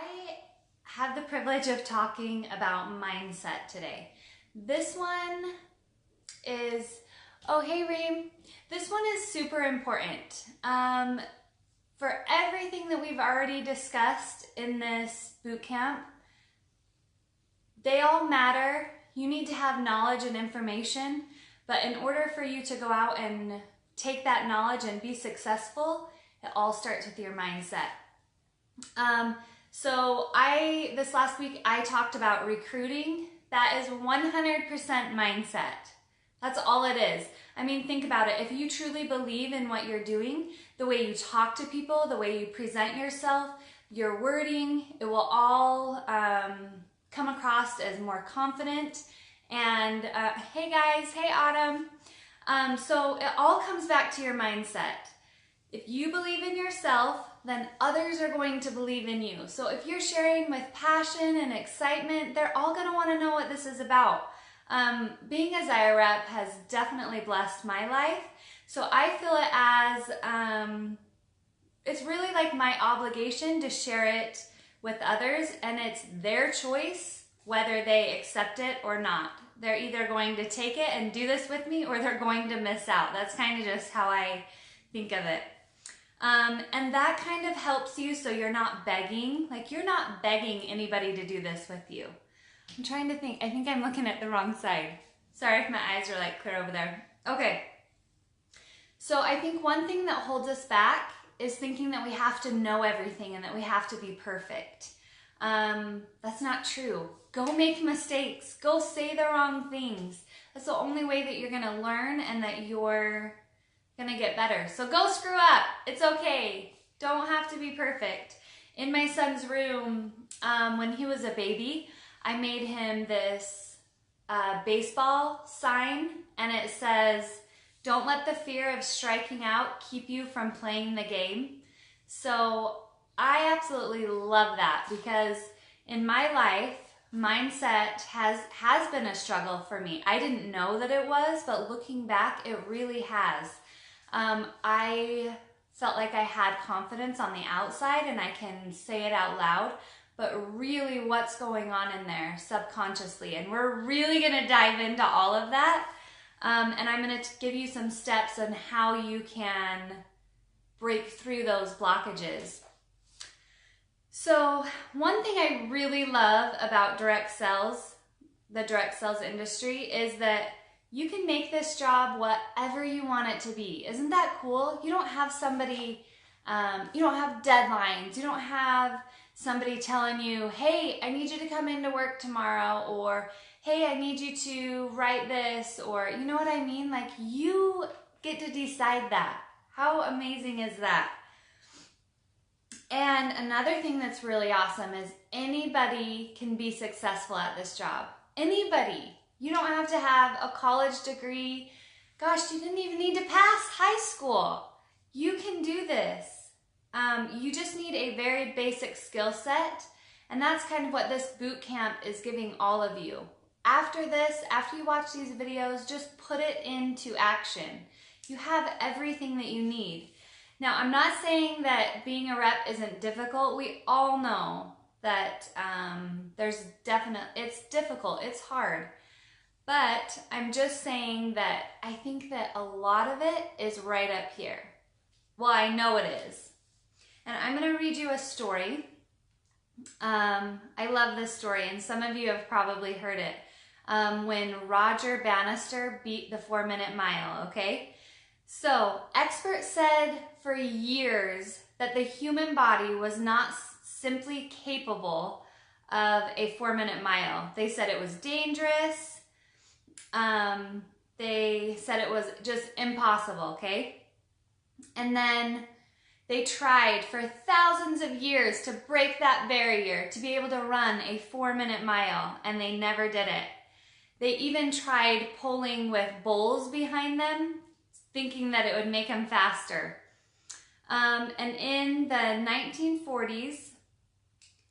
I have the privilege of talking about mindset today. This one is, oh hey Reem, this one is super important. For everything that we've already discussed in this boot camp, they all matter. You need to have knowledge and information, but in order for you to go out and take that knowledge and be successful, it all starts with your mindset. This last week I talked about recruiting. That is 100% mindset. That's all it is. I mean, think about it. If you truly believe in what you're doing, the way you talk to people, the way you present yourself, your wording, it will all come across as more confident. And hey guys, hey Autumn. So it all comes back to your mindset. If you believe in yourself, then others are going to believe in you. So if you're sharing with passion and excitement, they're all going to want to know what this is about. Being a Zyia rep has definitely blessed my life. So I feel it as, it's really like my obligation to share it with others, and it's their choice whether they accept it or not. They're either going to take it and do this with me, or they're going to miss out. That's kind of just how I think of it. And that kind of helps you so you're not begging. Like, you're not begging anybody to do this with you. I'm trying to think. I think I'm looking at the wrong side. Sorry if my eyes are like clear over there. Okay. So I think one thing that holds us back is thinking that we have to know everything and that we have to be perfect. That's not true. Go make mistakes. Go say the wrong things. That's the only way that you're going to learn and that you're going to get better. So go screw up. It's okay. Don't have to be perfect. In my son's room, when he was a baby, I made him this baseball sign, and it says, "Don't let the fear of striking out keep you from playing the game." So I absolutely love that, because in my life, mindset has been a struggle for me. I didn't know that it was, but looking back, it really has. I felt like I had confidence on the outside and I can say it out loud, but really what's going on in there subconsciously. And we're really going to dive into all of that. And I'm going to give you some steps on how you can break through those blockages. So one thing I really love about direct sales, the direct sales industry, is that you can make this job whatever you want it to be. Isn't that cool? You don't have somebody, you don't have deadlines. You don't have somebody telling you, hey, I need you to come into work tomorrow, or hey, I need you to write this, or you know what I mean? Like, you get to decide that. How amazing is that? And another thing that's really awesome is anybody can be successful at this job. Anybody. You don't have to have a college degree. Gosh, you didn't even need to pass high school. You can do this. You just need a very basic skill set, and that's kind of what this boot camp is giving all of you. After this, after you watch these videos, just put it into action. You have everything that you need. Now, I'm not saying that being a rep isn't difficult. We all know that it's difficult, it's hard. But I'm just saying that I think that a lot of it is right up here. Well, I know it is. And I'm going to read you a story. I love this story, and some of you have probably heard it. When Roger Bannister beat the 4-minute mile, okay? So, experts said for years that the human body was not simply capable of a 4-minute mile. They said it was dangerous. They said it was just impossible, okay? And then they tried for thousands of years to break that barrier, to be able to run a 4-minute mile, and they never did it. They even tried pulling with bulls behind them, thinking that it would make them faster. And in the 1940s,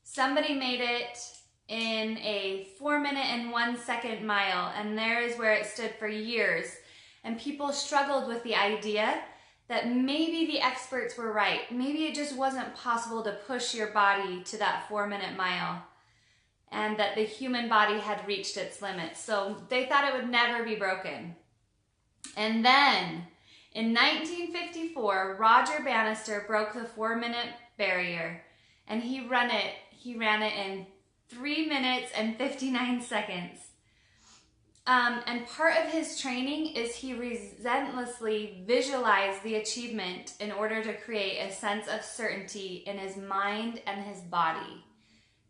somebody made it in a 4-minute and 1-second mile, and there is where it stood for years. And people struggled with the idea that maybe the experts were right. Maybe it just wasn't possible to push your body to that 4-minute mile, and that the human body had reached its limits. So they thought it would never be broken. And then in 1954, Roger Bannister broke the 4-minute barrier, and he ran it in 3 minutes and 59 seconds. And part of his training is he relentlessly visualized the achievement in order to create a sense of certainty in his mind and his body.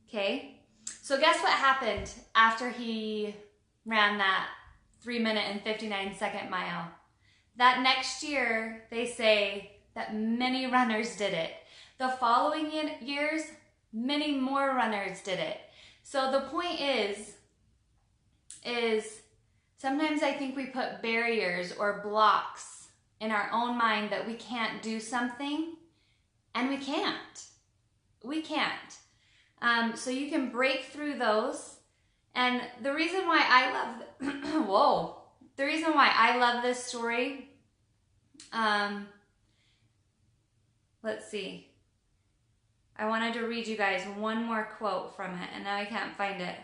Okay? So guess what happened after he ran that 3-minute and 59-second mile? That next year, they say that many runners did it. The following years, many more runners did it. So the point is sometimes I think we put barriers or blocks in our own mind that we can't do something, and we can't. We can't. So you can break through those. And the reason why I love, the reason why I love this story, let's see. I wanted to read you guys one more quote from it, and now I can't find it.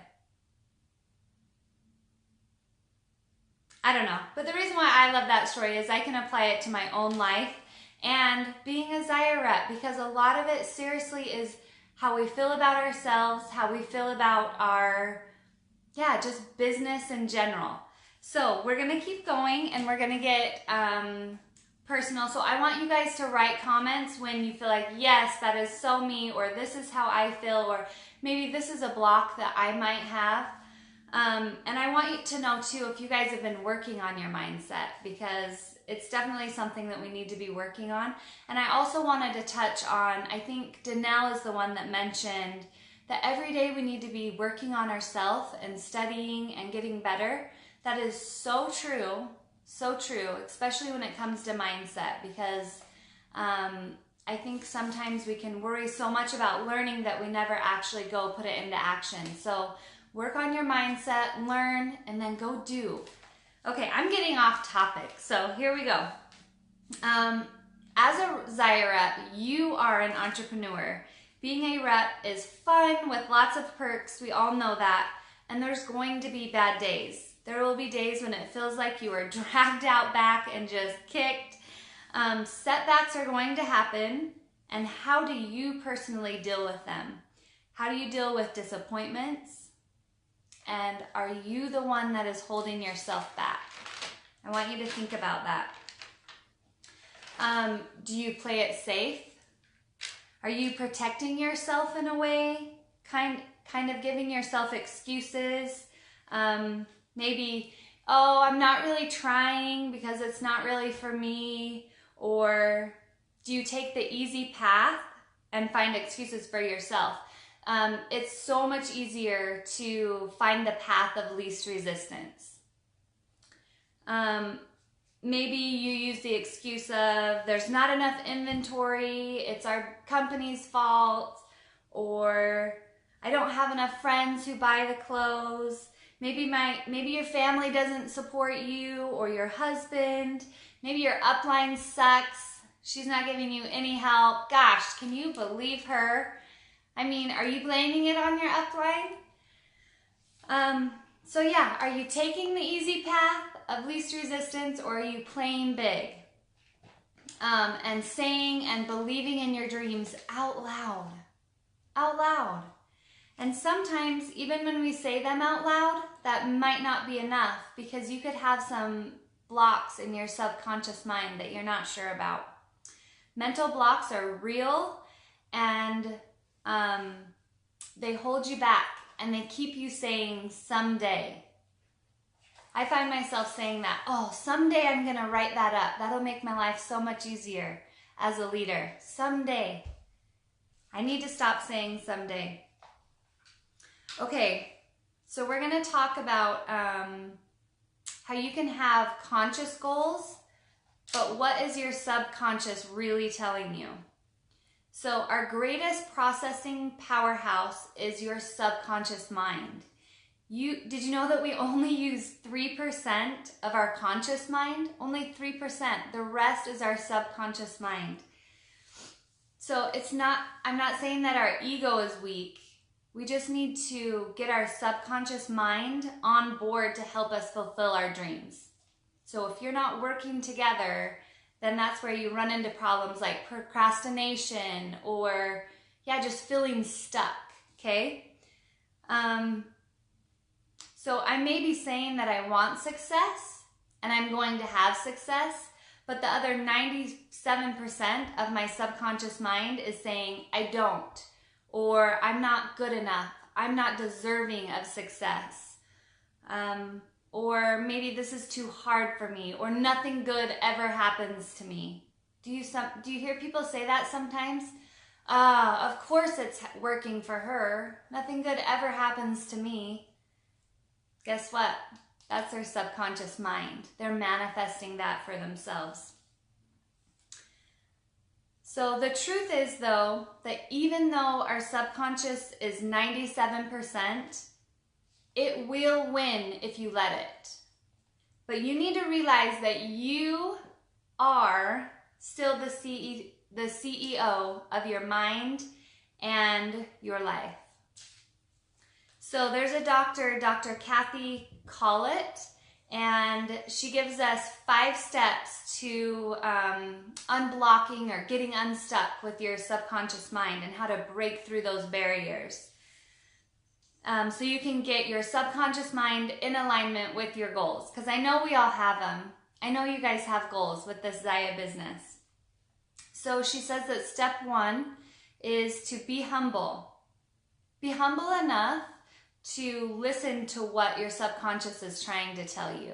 I don't know. But the reason why I love that story is I can apply it to my own life and being a Zyia rep, because a lot of it seriously is how we feel about ourselves, how we feel about our, just business in general. So we're going to keep going, and we're going to get personal. So I want you guys to write comments when you feel like, yes, that is so me, or this is how I feel, or maybe this is a block that I might have. And I want you to know too, if you guys have been working on your mindset, because it's definitely something that we need to be working on. And I also wanted to touch on, I think Danelle is the one that mentioned that every day we need to be working on ourselves and studying and getting better. That is so true, especially when it comes to mindset, because I think sometimes we can worry so much about learning that we never actually go put it into action. So work on your mindset, learn, and then go do. Okay, I'm getting off topic, so here we go. As a Zyia rep, you are an entrepreneur. Being a rep is fun with lots of perks, we all know that, and there's going to be bad days. There will be days when it feels like you are dragged out back and just kicked. Setbacks are going to happen, and how do you personally deal with them? How do you deal with disappointments? And are you the one that is holding yourself back? I want you to think about that. Do you play it safe? Are you protecting yourself in a way? Kind of giving yourself excuses? Maybe, oh, I'm not really trying because it's not really for me. Or do you take the easy path and find excuses for yourself? It's so much easier to find the path of least resistance. Maybe you use the excuse of there's not enough inventory, it's our company's fault, or I don't have enough friends who buy the clothes. Maybe your family doesn't support you, or your husband. Maybe your upline sucks. She's not giving you any help. Gosh, can you believe her? I mean, are you blaming it on your upline? So yeah, are you taking the easy path of least resistance, or are you playing big? And saying and believing in your dreams out loud. Out loud. And sometimes, even when we say them out loud, that might not be enough, because you could have some blocks in your subconscious mind that you're not sure about. Mental blocks are real, and they hold you back, and they keep you saying someday. I find myself saying that, oh, someday I'm going to write that up. That'll make my life so much easier as a leader. Someday. I need to stop saying someday. Okay, so we're going to talk about how you can have conscious goals, but what is your subconscious really telling you? So our greatest processing powerhouse is your subconscious mind. Did you know that we only use 3% of our conscious mind? Only 3%. The rest is our subconscious mind. So I'm not saying that our ego is weak. We just need to get our subconscious mind on board to help us fulfill our dreams. So if you're not working together, then that's where you run into problems like procrastination or, just feeling stuck, okay? So I may be saying that I want success and I'm going to have success, but the other 97% of my subconscious mind is saying I don't, or I'm not good enough, I'm not deserving of success, or maybe this is too hard for me, or nothing good ever happens to me. Do you hear people say that sometimes? Of course it's working for her. Nothing good ever happens to me. Guess what? That's their subconscious mind. They're manifesting that for themselves. So the truth is, though, that even though our subconscious is 97%, it will win if you let it. But you need to realize that you are still the CEO of your mind and your life. So there's a doctor, Dr. Kathy Collett, and she gives us 5 steps to unblocking or getting unstuck with your subconscious mind and how to break through those barriers. So you can get your subconscious mind in alignment with your goals. Because I know we all have them. I know you guys have goals with this Zyia business. So she says that step 1 is to be humble. Be humble enough to listen to what your subconscious is trying to tell you.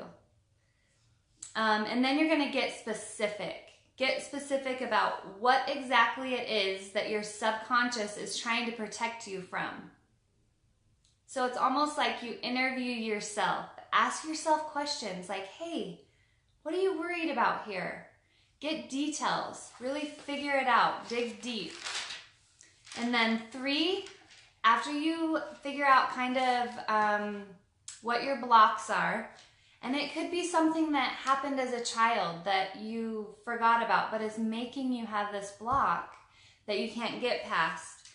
And then you're going to get specific. Get specific about what exactly it is that your subconscious is trying to protect you from. So it's almost like you interview yourself. Ask yourself questions like, hey, what are you worried about here? Get details. Really figure it out. Dig deep. And then 3, after you figure out kind of what your blocks are, and it could be something that happened as a child that you forgot about, but is making you have this block that you can't get past.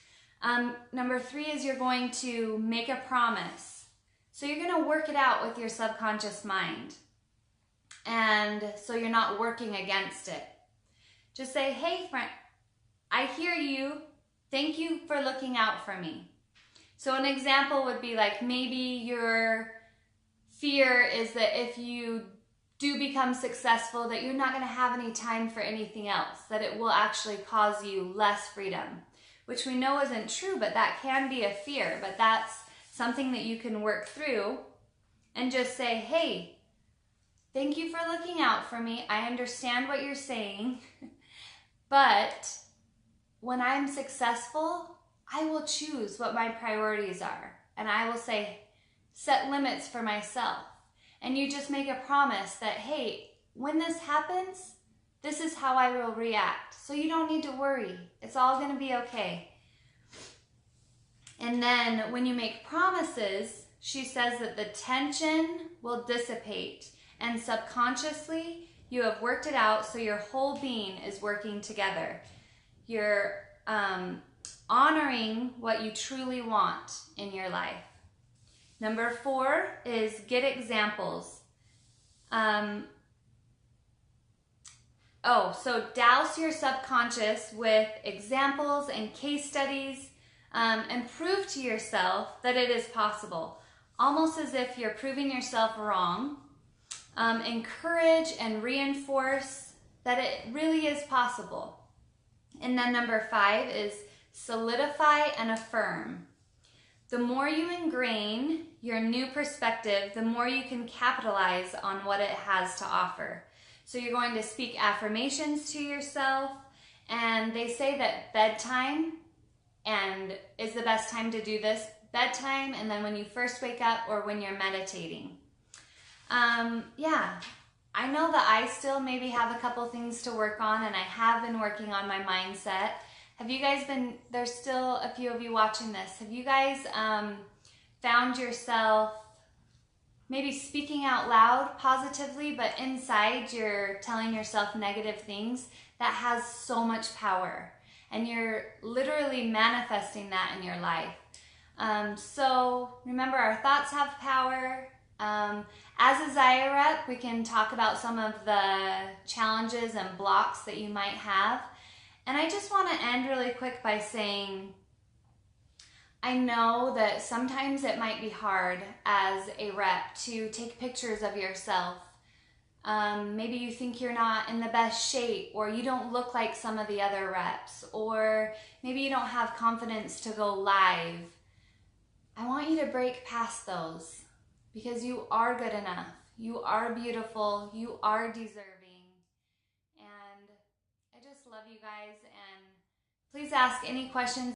Number 3 is you're going to make a promise. So you're going to work it out with your subconscious mind. And so you're not working against it. Just say, hey, friend, I hear you. Thank you for looking out for me. So an example would be like maybe your fear is that if you do become successful, that you're not going to have any time for anything else, that it will actually cause you less freedom, which we know isn't true, but that can be a fear. But that's something that you can work through and just say, hey, thank you for looking out for me. I understand what you're saying, but when I'm successful, I will choose what my priorities are. And I will say, set limits for myself. And you just make a promise that, hey, when this happens, this is how I will react. So you don't need to worry. It's all going to be okay. And then when you make promises, she says that the tension will dissipate. And subconsciously, you have worked it out so your whole being is working together. You're honoring what you truly want in your life. Number 4 is get examples. So douse your subconscious with examples and case studies and prove to yourself that it is possible. Almost as if you're proving yourself wrong. Encourage and reinforce that it really is possible. And then number 5 is solidify and affirm. The more you ingrain your new perspective, the more you can capitalize on what it has to offer. So you're going to speak affirmations to yourself, and they say that bedtime is the best time to do this. Bedtime, and then when you first wake up or when you're meditating. I know that I still maybe have a couple things to work on, and I have been working on my mindset. Have you guys there's still a few of you watching this, have you guys found yourself maybe speaking out loud positively, but inside you're telling yourself negative things, that has so much power. And you're literally manifesting that in your life. So remember, our thoughts have power. As a Zyia rep, we can talk about some of the challenges and blocks that you might have. And I just want to end really quick by saying, I know that sometimes it might be hard as a rep to take pictures of yourself. Maybe you think you're not in the best shape, or you don't look like some of the other reps, or maybe you don't have confidence to go live. I want you to break past those, because you are good enough. You are beautiful. You are deserving. And I just love you guys. And please ask any questions